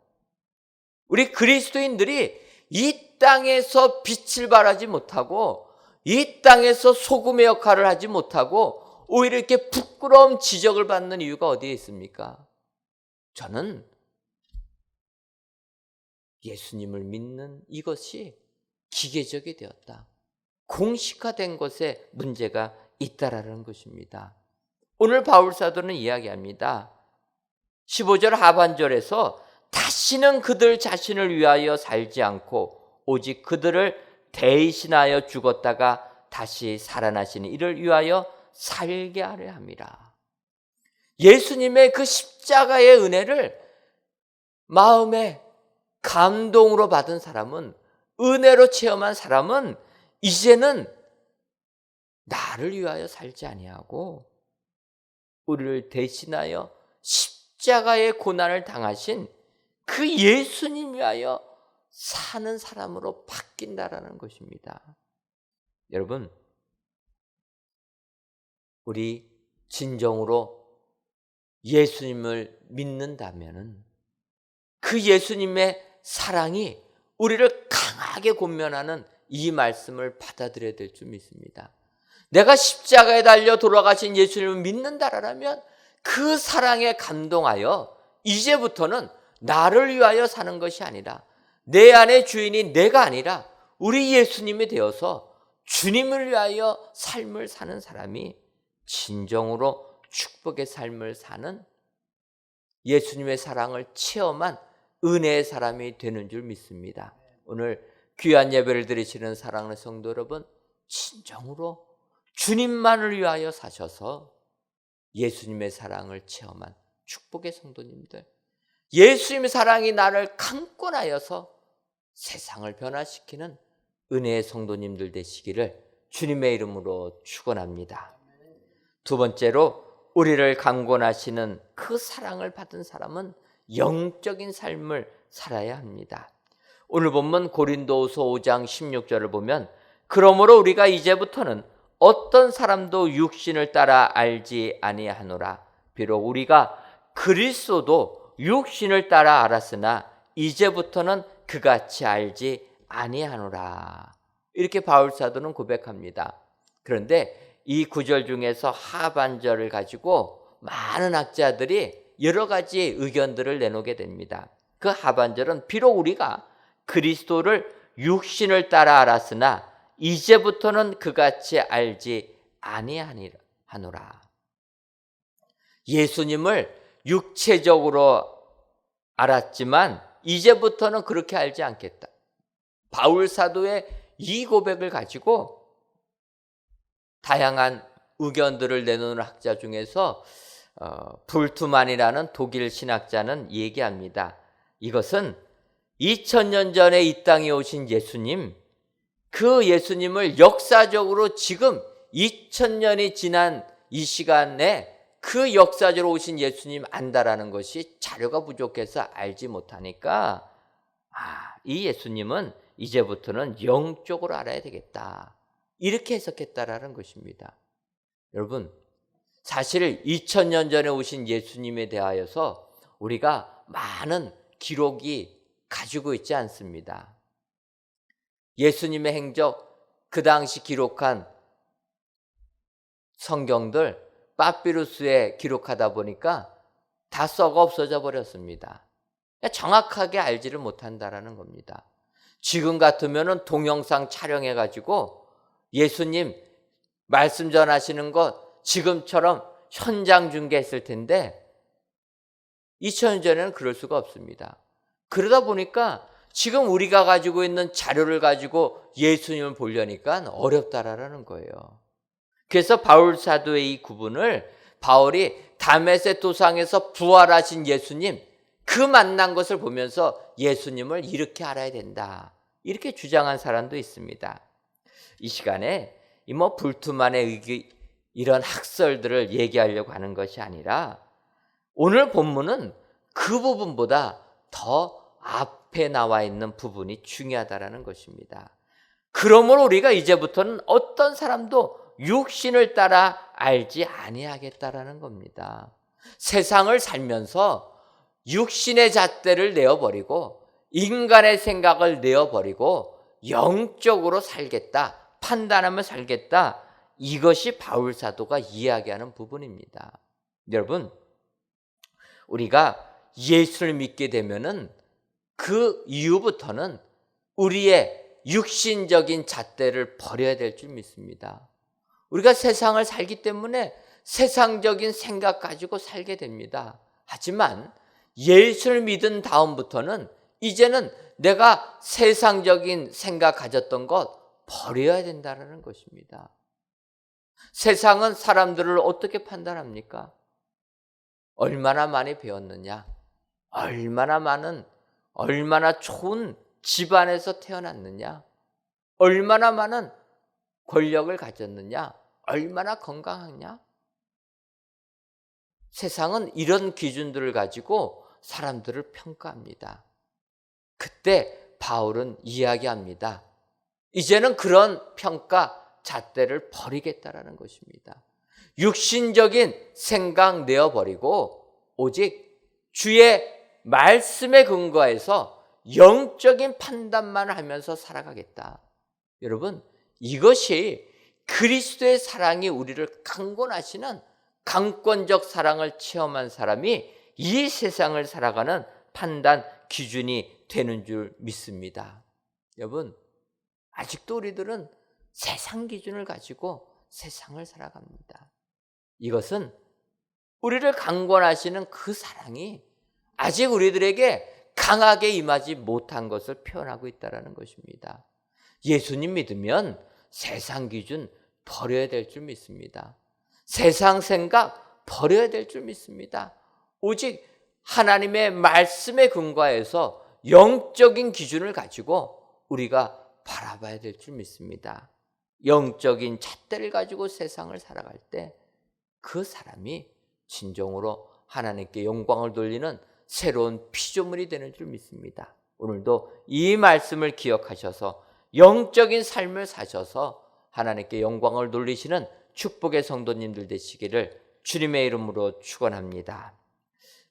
D: 우리 그리스도인들이 이 땅에서 빛을 발하지 못하고 이 땅에서 소금의 역할을 하지 못하고 오히려 이렇게 부끄러움 지적을 받는 이유가 어디에 있습니까? 저는 예수님을 믿는 이것이 기계적이 되었다. 공식화된 것에 문제가 있다라는 것입니다. 오늘 바울 사도는 이야기합니다. 15절 하반절에서 다시는 그들 자신을 위하여 살지 않고 오직 그들을 대신하여 죽었다가 다시 살아나시니 이를 위하여 살게 하려 함이라. 예수님의 그 십자가의 은혜를 마음에 감동으로 받은 사람은, 은혜로 체험한 사람은 이제는 나를 위하여 살지 아니하고 우리를 대신하여 십자가의 고난을 당하신 그 예수님 위하여 사는 사람으로 바뀐다라는 것입니다. 여러분, 우리 진정으로 예수님을 믿는다면은 그 예수님의 사랑이 우리를 강하게 권면하는 이 말씀을 받아들여야 될 줄 믿습니다. 내가 십자가에 달려 돌아가신 예수님을 믿는다라면 그 사랑에 감동하여 이제부터는 나를 위하여 사는 것이 아니라 내 안의 주인이 내가 아니라 우리 예수님이 되어서 주님을 위하여 삶을 사는 사람이 진정으로 축복의 삶을 사는 예수님의 사랑을 체험한 은혜의 사람이 되는 줄 믿습니다. 오늘 귀한 예배를 드리시는 사랑하는 성도 여러분, 진정으로 주님만을 위하여 사셔서 예수님의 사랑을 체험한 축복의 성도님들, 예수님의 사랑이 나를 강권하여서 세상을 변화시키는 은혜의 성도님들 되시기를 주님의 이름으로 축원합니다. 두 번째로, 우리를 강권하시는 그 사랑을 받은 사람은 영적인 삶을 살아야 합니다. 오늘 본문 고린도후서 5장 16절을 보면, 그러므로 우리가 이제부터는 어떤 사람도 육신을 따라 알지 아니하노라. 비록 우리가 그리스도도 육신을 따라 알았으나 이제부터는 그같이 알지 아니하노라. 이렇게 바울 사도는 고백합니다. 그런데 이 구절 중에서 하반절을 가지고 많은 학자들이 여러 가지 의견들을 내놓게 됩니다. 그 하반절은 비록 우리가 그리스도를 육신을 따라 알았으나 이제부터는 그같이 알지 아니하노라. 예수님을 육체적으로 알았지만 이제부터는 그렇게 알지 않겠다. 바울 사도의 이 고백을 가지고 다양한 의견들을 내놓는 학자 중에서 불트만이라는 독일 신학자는 얘기합니다. 이것은 2000년 전에 이 땅에 오신 예수님, 그 예수님을 역사적으로 지금 2000년이 지난 이 시간에 그 역사적으로 오신 예수님 안다라는 것이 자료가 부족해서 알지 못하니까 이 예수님은 이제부터는 영적으로 알아야 되겠다, 이렇게 해석했다라는 것입니다. 여러분, 사실 2000년 전에 오신 예수님에 대하여서 우리가 많은 기록이 가지고 있지 않습니다. 예수님의 행적, 그 당시 기록한 성경들 파피루스에 기록하다 보니까 다 썩어 없어져 버렸습니다. 정확하게 알지를 못한다라는 겁니다. 지금 같으면은 동영상 촬영해 가지고 예수님 말씀 전하시는 것 지금처럼 현장 중계했을 텐데 2000년 전에는 그럴 수가 없습니다. 그러다 보니까 지금 우리가 가지고 있는 자료를 가지고 예수님을 보려니까 어렵다라는 거예요. 그래서 바울 사도의 이 구분을 바울이 다메섹 도상에서 부활하신 예수님, 그 만난 것을 보면서 예수님을 이렇게 알아야 된다, 이렇게 주장한 사람도 있습니다. 이 시간에 불트만의 이런 학설들을 얘기하려고 하는 것이 아니라 오늘 본문은 그 부분보다 더 앞에 나와 있는 부분이 중요하다라는 것입니다. 그러므로 우리가 이제부터는 어떤 사람도 육신을 따라 알지 아니하겠다라는 겁니다. 세상을 살면서 육신의 잣대를 내어버리고 인간의 생각을 내어버리고 영적으로 살겠다, 판단하며 살겠다, 이것이 바울 사도가 이야기하는 부분입니다. 여러분, 우리가 예수를 믿게 되면은 그 이후부터는 우리의 육신적인 잣대를 버려야 될 줄 믿습니다. 우리가 세상을 살기 때문에 세상적인 생각 가지고 살게 됩니다. 하지만 예수를 믿은 다음부터는 이제는 내가 세상적인 생각 가졌던 것 버려야 된다는 것입니다. 세상은 사람들을 어떻게 판단합니까? 얼마나 많이 배웠느냐, 얼마나 좋은 집안에서 태어났느냐, 얼마나 많은 권력을 가졌느냐, 얼마나 건강하냐. 세상은 이런 기준들을 가지고 사람들을 평가합니다. 그때 바울은 이야기합니다. 이제는 그런 평가 잣대를 버리겠다라는 것입니다. 육신적인 생각 내어버리고 오직 주의 말씀에 근거해서 영적인 판단만 하면서 살아가겠다. 여러분, 이것이 그리스도의 사랑이 우리를 강권하시는 강권적 사랑을 체험한 사람이 이 세상을 살아가는 판단 기준이 되는 줄 믿습니다. 여러분, 아직도 우리들은 세상 기준을 가지고 세상을 살아갑니다. 이것은 우리를 강권하시는 그 사랑이 아직 우리들에게 강하게 임하지 못한 것을 표현하고 있다는 것입니다. 예수님 믿으면 세상 기준 버려야 될 줄 믿습니다. 세상 생각 버려야 될 줄 믿습니다. 오직 하나님의 말씀에 근거해서 영적인 기준을 가지고 우리가 바라봐야 될 줄 믿습니다. 영적인 잣대를 가지고 세상을 살아갈 때 그 사람이 진정으로 하나님께 영광을 돌리는 새로운 피조물이 되는 줄 믿습니다. 오늘도 이 말씀을 기억하셔서 영적인 삶을 사셔서 하나님께 영광을 돌리시는 축복의 성도님들 되시기를 주님의 이름으로 축원합니다.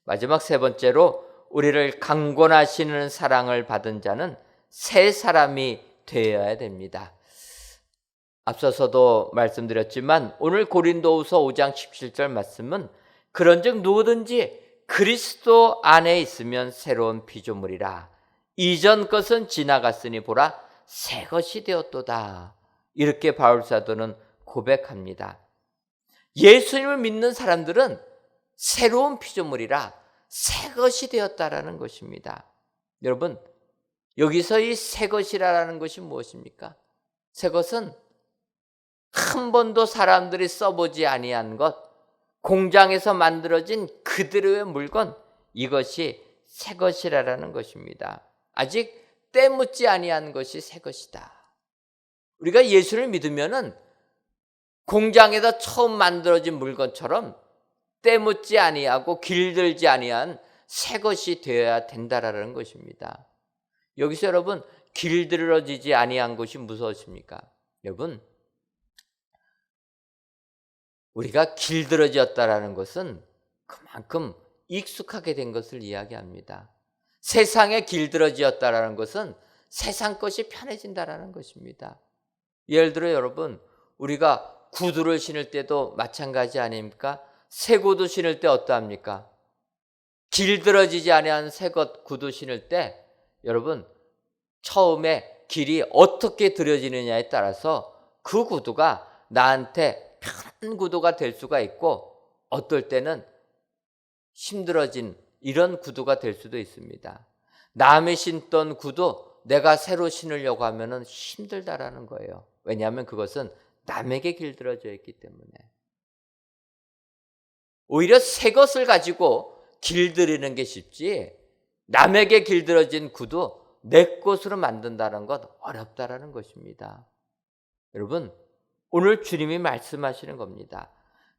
D: 마지막 세 번째로 우리를 강권하시는 사랑을 받은 자는 새 사람이 되어야 됩니다. 앞서서도 말씀드렸지만 오늘 고린도후서 5장 17절 말씀은 그런즉 누구든지 그리스도 안에 있으면 새로운 피조물이라 이전 것은 지나갔으니 보라 새 것이 되었도다. 이렇게 바울 사도는 고백합니다. 예수님을 믿는 사람들은 새로운 피조물이라 새 것이 되었다라는 것입니다. 여러분, 여기서 이 새 것이라는 것이 무엇입니까? 새 것은 한 번도 사람들이 써보지 아니한 것, 공장에서 만들어진 그대로의 물건, 이것이 새 것이라는 것입니다. 아직 때묻지 아니한 것이 새 것이다. 우리가 예수를 믿으면은 공장에서 처음 만들어진 물건처럼 때묻지 아니하고 길들지 아니한 새 것이 되어야 된다라는 것입니다. 여기서 여러분, 길들어지지 아니한 것이 무엇입니까? 여러분, 우리가 길들어졌다라는 것은 그만큼 익숙하게 된 것을 이야기합니다. 세상에 길들어졌다라는 것은 세상 것이 편해진다라는 것입니다. 예를 들어 여러분, 우리가 구두를 신을 때도 마찬가지 아닙니까? 새 구두 신을 때 어떠합니까? 길들어지지 아니한 새 것 구두 신을 때 여러분, 처음에 길이 어떻게 들여지느냐에 따라서 그 구두가 나한테 편한 구두가 될 수가 있고 어떨 때는 힘들어진 이런 구두가 될 수도 있습니다. 남이 신던 구두 내가 새로 신으려고 하면 힘들다라는 거예요. 왜냐하면 그것은 남에게 길들어져 있기 때문에. 오히려 새 것을 가지고 길들이는 게 쉽지 남에게 길들어진 구두 내 것으로 만든다는 것 어렵다라는 것입니다. 여러분, 오늘 주님이 말씀하시는 겁니다.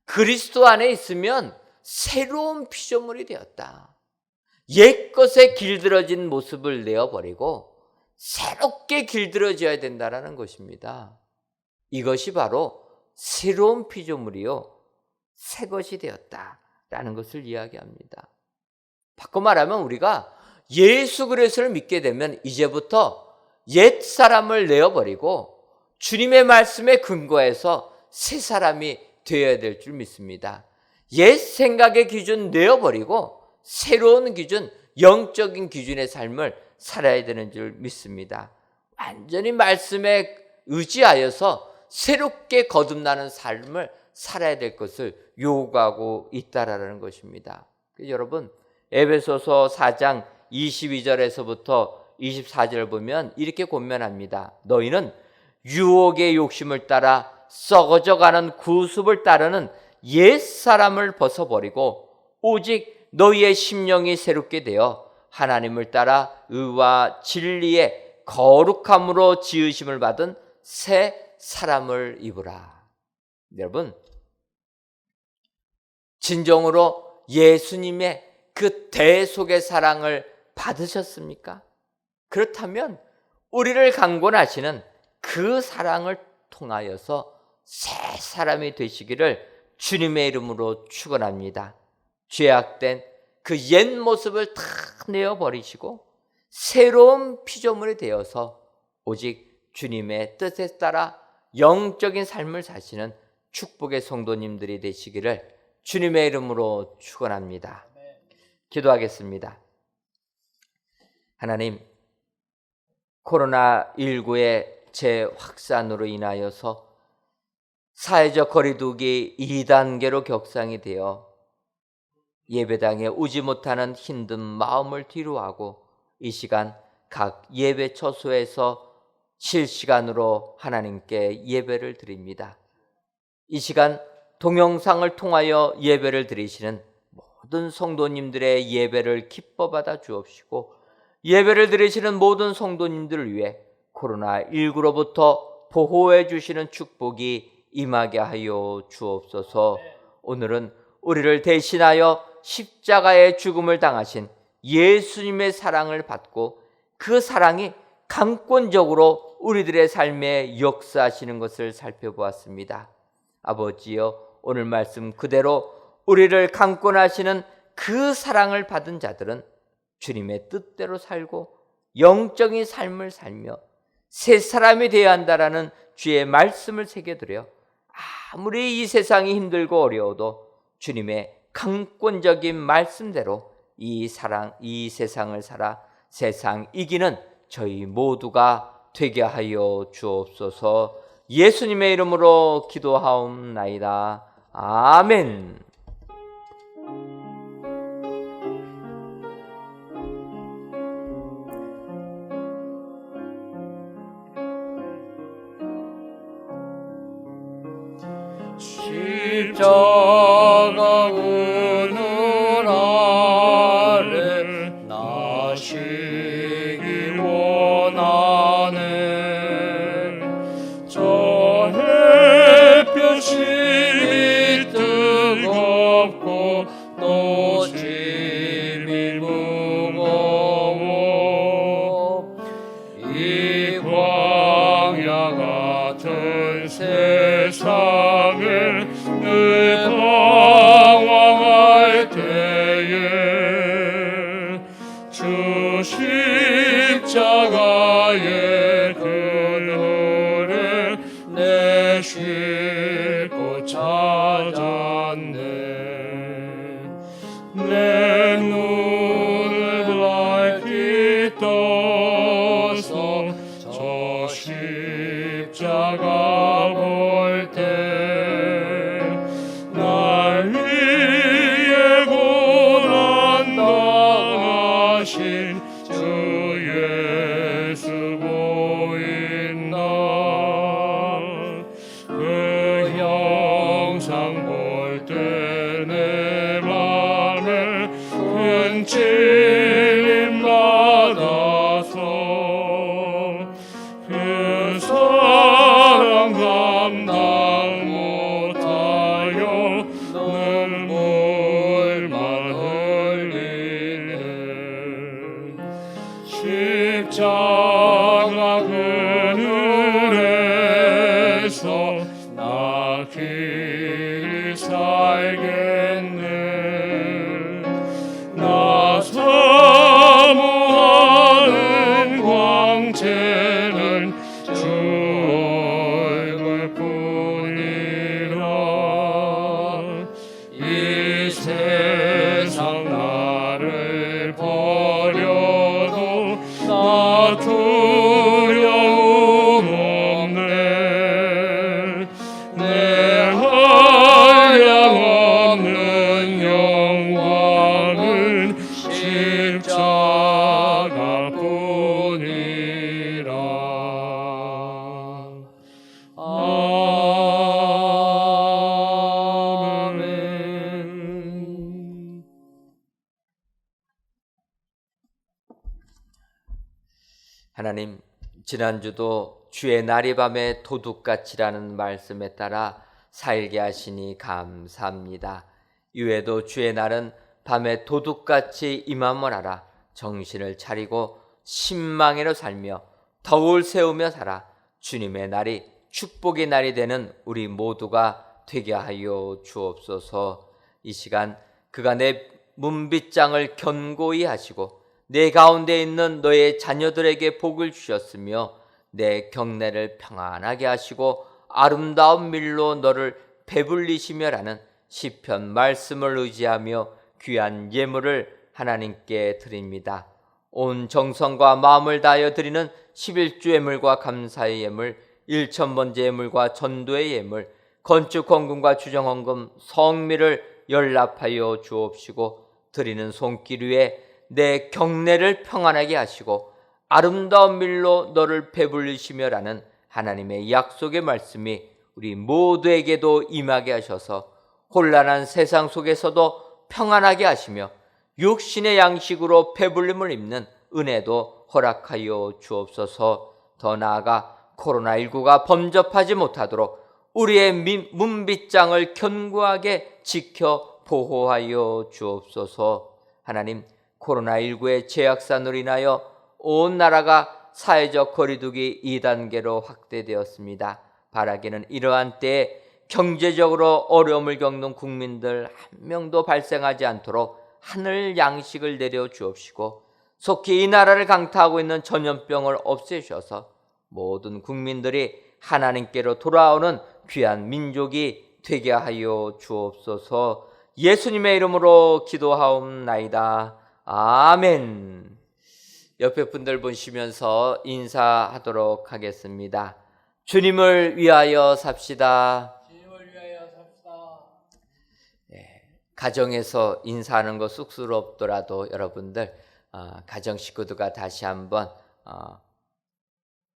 D: 그리스도 안에 있으면 새로운 피조물이 되었다. 옛것에 길들어진 모습을 내어버리고 새롭게 길들어져야 된다는 것입니다. 이것이 바로 새로운 피조물이요 새 것이 되었다라는 것을 이야기합니다. 바꿔 말하면 우리가 예수 그리스도를 믿게 되면 이제부터 옛 사람을 내어버리고 주님의 말씀에 근거해서 새 사람이 되어야 될 줄 믿습니다. 옛 생각의 기준 내어버리고 새로운 기준, 영적인 기준의 삶을 살아야 되는 줄 믿습니다. 완전히 말씀에 의지하여서 새롭게 거듭나는 삶을 살아야 될 것을 요구하고 있다라는 것입니다. 여러분, 에베소서 4장 22절에서부터 24절 보면 이렇게 권면합니다. 너희는 유혹의 욕심을 따라 썩어져가는 구습을 따르는 옛사람을 벗어버리고 오직 너희의 심령이 새롭게 되어 하나님을 따라 의와 진리의 거룩함으로 지으심을 받은 새 사람을 입으라. 여러분, 진정으로 예수님의 그 대속의 사랑을 받으셨습니까? 그렇다면 우리를 강권하시는 그 사랑을 통하여서 새 사람이 되시기를 주님의 이름으로 축원합니다. 죄악된 그 옛 모습을 다 내어버리시고 새로운 피조물이 되어서 오직 주님의 뜻에 따라 영적인 삶을 사시는 축복의 성도님들이 되시기를 주님의 이름으로 축원합니다. 기도하겠습니다. 하나님, 코로나19의 재확산으로 인하여서 사회적 거리두기 2단계로 격상이 되어 예배당에 오지 못하는 힘든 마음을 뒤로하고 이 시간 각 예배 처소에서 실시간으로 하나님께 예배를 드립니다. 이 시간 동영상을 통하여 예배를 드리시는 모든 성도님들의 예배를 기뻐 받아 주옵시고 예배를 드리시는 모든 성도님들을 위해 코로나19로부터 보호해 주시는 축복이 임하게 하여 주옵소서. 오늘은 우리를 대신하여 십자가의 죽음을 당하신 예수님의 사랑을 받고 그 사랑이 강권적으로 우리들의 삶에 역사하시는 것을 살펴보았습니다. 아버지여, 오늘 말씀 그대로 우리를 강권하시는 그 사랑을 받은 자들은 주님의 뜻대로 살고 영적인 삶을 살며 새 사람이 되어야 한다라는 주의 말씀을 새겨드려 아무리 이 세상이 힘들고 어려워도 주님의 강권적인 말씀대로 이 세상을 살아 세상 이기는 저희 모두가 되게 하여 주옵소서. 예수님의 이름으로 기도하옵나이다. 아멘.
A: 십자가 그늘 아래 나시기 원하네. 저 햇볕이 뜨겁고 또 짐이 무거워 이 광야 같은 세상을 늘 방황할 때에 주 십자가의 그늘에 내 쉴 곳 찾았네. 내 눈을 밝히 떠서 저 십자가 볼 때 날 위해 고난 당하신 주 예수 보인다. 그 형상 볼 때 내 맘에 큰 찔림 받아서 그 사랑 감당 못하여 눈물만 흘리네. 십자가 그늘에서 나 길이 살겠네. 나 사모하는 광채는 주 얼굴뿐이라. 이 세상 나를 버려도 나 두려움
D: 지난주도 주의 날이 밤에 도둑같이라는 말씀에 따라 살게 하시니 감사합니다. 이외에도 주의 날은 밤에 도둑같이 임함을 알아 정신을 차리고 신망으로 살며 덕을 세우며 살아 주님의 날이 축복의 날이 되는 우리 모두가 되게 하여 주옵소서. 이 시간 그가 내 문빗장을 견고히 하시고 내 가운데 있는 너의 자녀들에게 복을 주셨으며 내 경내를 평안하게 하시고 아름다운 밀로 너를 배불리시며라는 시편 말씀을 의지하며 귀한 예물을 하나님께 드립니다. 온 정성과 마음을 다하여 드리는 11주 예물과 감사의 예물, 1,000번째 예물과 전도의 예물, 건축 헌금과 주정 헌금, 성미를 연락하여 주옵시고 드리는 손길 위에 내 경내를 평안하게 하시고 아름다운 밀로 너를 배불리시며라는 하나님의 약속의 말씀이 우리 모두에게도 임하게 하셔서 혼란한 세상 속에서도 평안하게 하시며 육신의 양식으로 배불림을 입는 은혜도 허락하여 주옵소서. 더 나아가 코로나19가 범접하지 못하도록 우리의 문빗장을 견고하게 지켜 보호하여 주옵소서. 하나님, 코로나19의 재확산으로 인하여 온 나라가 사회적 거리두기 2단계로 확대되었습니다. 바라기는 이러한 때에 경제적으로 어려움을 겪는 국민들 한 명도 발생하지 않도록 하늘 양식을 내려 주옵시고 속히 이 나라를 강타하고 있는 전염병을 없애셔서 모든 국민들이 하나님께로 돌아오는 귀한 민족이 되게 하여 주옵소서. 예수님의 이름으로 기도하옵나이다. 아멘. 옆에 분들 보시면서 인사하도록 하겠습니다. 주님을 위하여 삽시다.
A: 주님을 위하여 삽시다.
D: 가정에서 인사하는 거 쑥스럽더라도 여러분들 가정 식구들과 다시 한번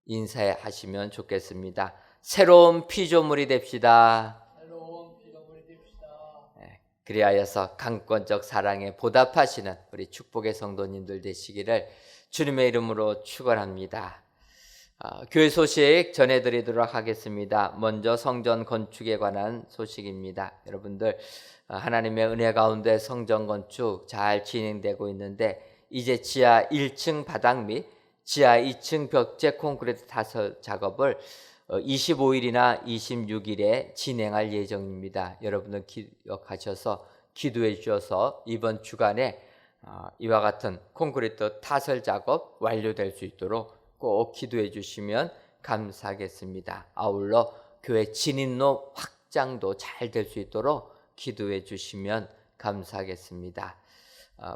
D: 인사하시면 좋겠습니다. 새로운 피조물이 됩시다.
A: 새로운 피조물이 됩시다.
D: 그리하여서 강권적 사랑에 보답하시는 우리 축복의 성도님들 되시기를 주님의 이름으로 축원합니다. 교회 소식 전해드리도록 하겠습니다. 먼저 성전 건축에 관한 소식입니다. 여러분들 하나님의 은혜 가운데 성전 건축 잘 진행되고 있는데 이제 지하 1층 바닥 및 지하 2층 벽제 콘크리트 타설 작업을 25일이나 26일에 진행할 예정입니다. 여러분들 기억하셔서 기도해 주셔서 이번 주간에 이와 같은 콘크리트 타설 작업 완료될 수 있도록 꼭 기도해 주시면 감사하겠습니다. 아울러 교회 진입로 확장도 잘 될 수 있도록 기도해 주시면 감사하겠습니다.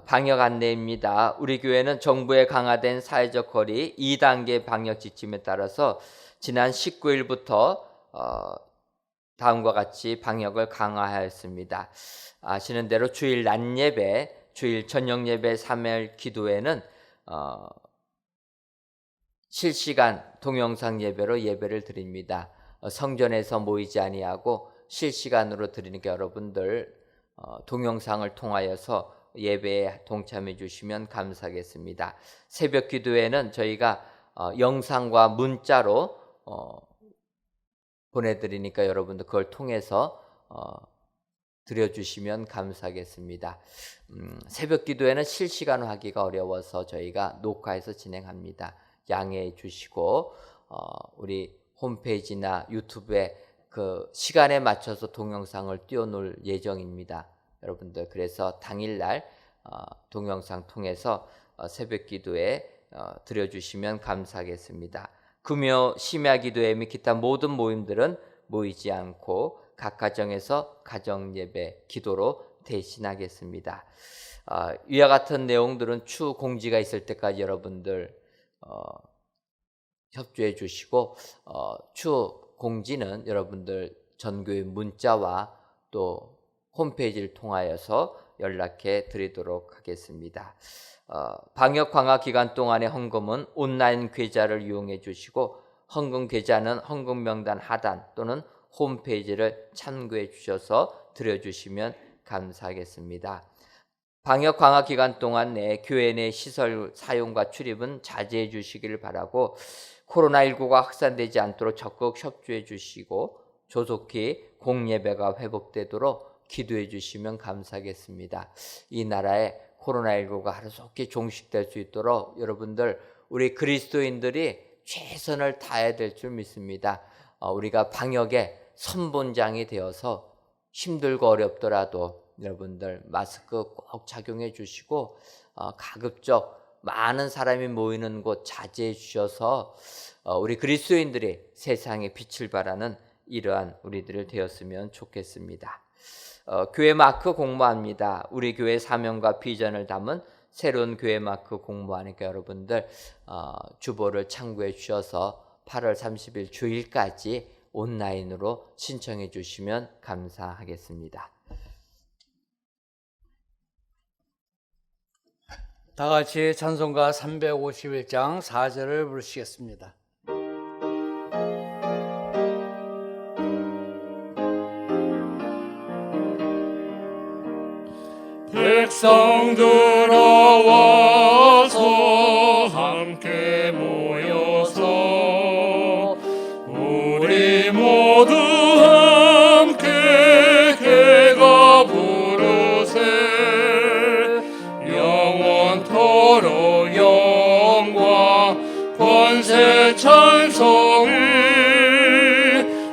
D: 방역 안내입니다. 우리 교회는 정부의 강화된 사회적 거리 2단계 방역 지침에 따라서 지난 19일부터 다음과 같이 방역을 강화하였습니다. 아시는 대로 주일 낮 예배, 주일 저녁 예배 3일 기도회는 실시간 동영상 예배로 예배를 드립니다. 성전에서 모이지 아니하고 실시간으로 드리니까 여러분들 동영상을 통하여서 예배에 동참해 주시면 감사하겠습니다. 새벽 기도회는 저희가 영상과 문자로 보내드리니까 여러분들 그걸 통해서 드려주시면 감사하겠습니다. 새벽 기도회는 실시간으로 하기가 어려워서 저희가 녹화해서 진행합니다. 양해해 주시고 우리 홈페이지나 유튜브에 그 시간에 맞춰서 동영상을 띄워놓을 예정입니다. 여러분들 그래서 당일날 동영상 통해서 새벽 기도에 드려주시면 감사하겠습니다. 금요 심야 기도회 및 기타 모든 모임들은 모이지 않고 각 가정에서 가정 예배 기도로 대신하겠습니다. 이와 같은 내용들은 추후 공지가 있을 때까지 여러분들 협조해 주시고 추후 공지는 여러분들 전교회 문자와 또 홈페이지를 통하여서 연락해 드리도록 하겠습니다. 방역 강화 기간 동안의 헌금은 온라인 계좌를 이용해 주시고 헌금 계좌는 헌금 명단 하단 또는 홈페이지를 참고해 주셔서 드려주시면 감사하겠습니다. 방역 강화 기간 동안 내 교회 내 시설 사용과 출입은 자제해 주시기를 바라고 코로나19가 확산되지 않도록 적극 협조해 주시고 조속히 공예배가 회복되도록 기도해 주시면 감사하겠습니다. 이 나라에 코로나19가 하루속히 종식될 수 있도록 여러분들 우리 그리스도인들이 최선을 다해야 될 줄 믿습니다. 우리가 방역의 선본장이 되어서 힘들고 어렵더라도 여러분들 마스크 꼭 착용해 주시고 가급적 많은 사람이 모이는 곳 자제해 주셔서 우리 그리스도인들이 세상에 빛을 발하는 이러한 우리들을 되었으면 좋겠습니다. 교회 마크 공모합니다. 우리 교회 사명과 비전을 담은 새로운 교회 마크 공모하니까 여러분들 주보를 참고해 주셔서 8월 30일 주일까지 온라인으로 신청해 주시면 감사하겠습니다.
A: 다 같이 찬송가 351장 4절을 부르시겠습니다.
B: 백성들아 와서 함께 모여서 우리 모두 함께 개가 부르세 영원토록 영광 권세 찬송을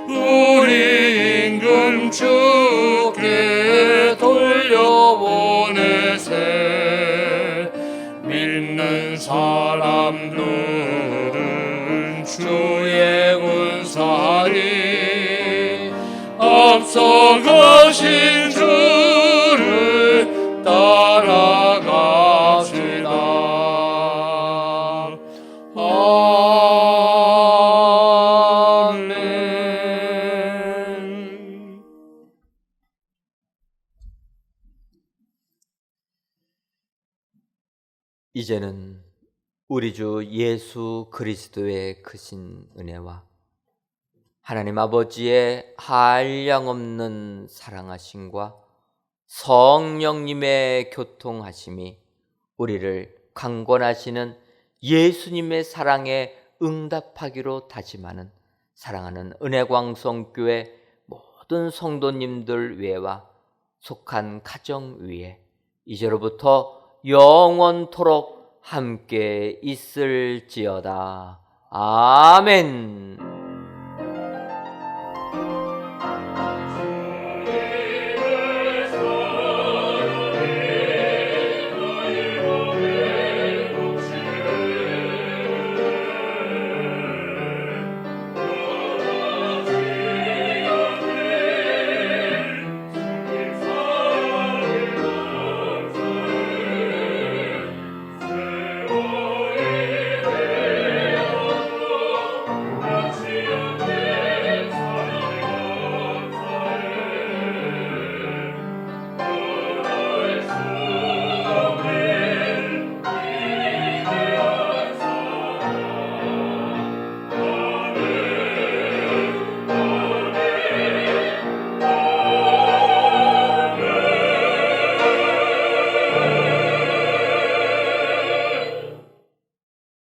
B: 우리 임금 주께 돌려보내세 믿는 사람들은 주의 군사리 앞서가신 주를 따라갑시다. 아멘.
D: 이제는 우리 주 예수 그리스도의 크신 은혜와 하나님 아버지의 한량없는 사랑하심과 성령님의 교통하심이 우리를 강권하시는 예수님의 사랑에 응답하기로 다짐하는 사랑하는 은혜광성교회 모든 성도님들 위에와 속한 가정 위에 이제로부터 영원토록 함께 있을지어다. 아멘.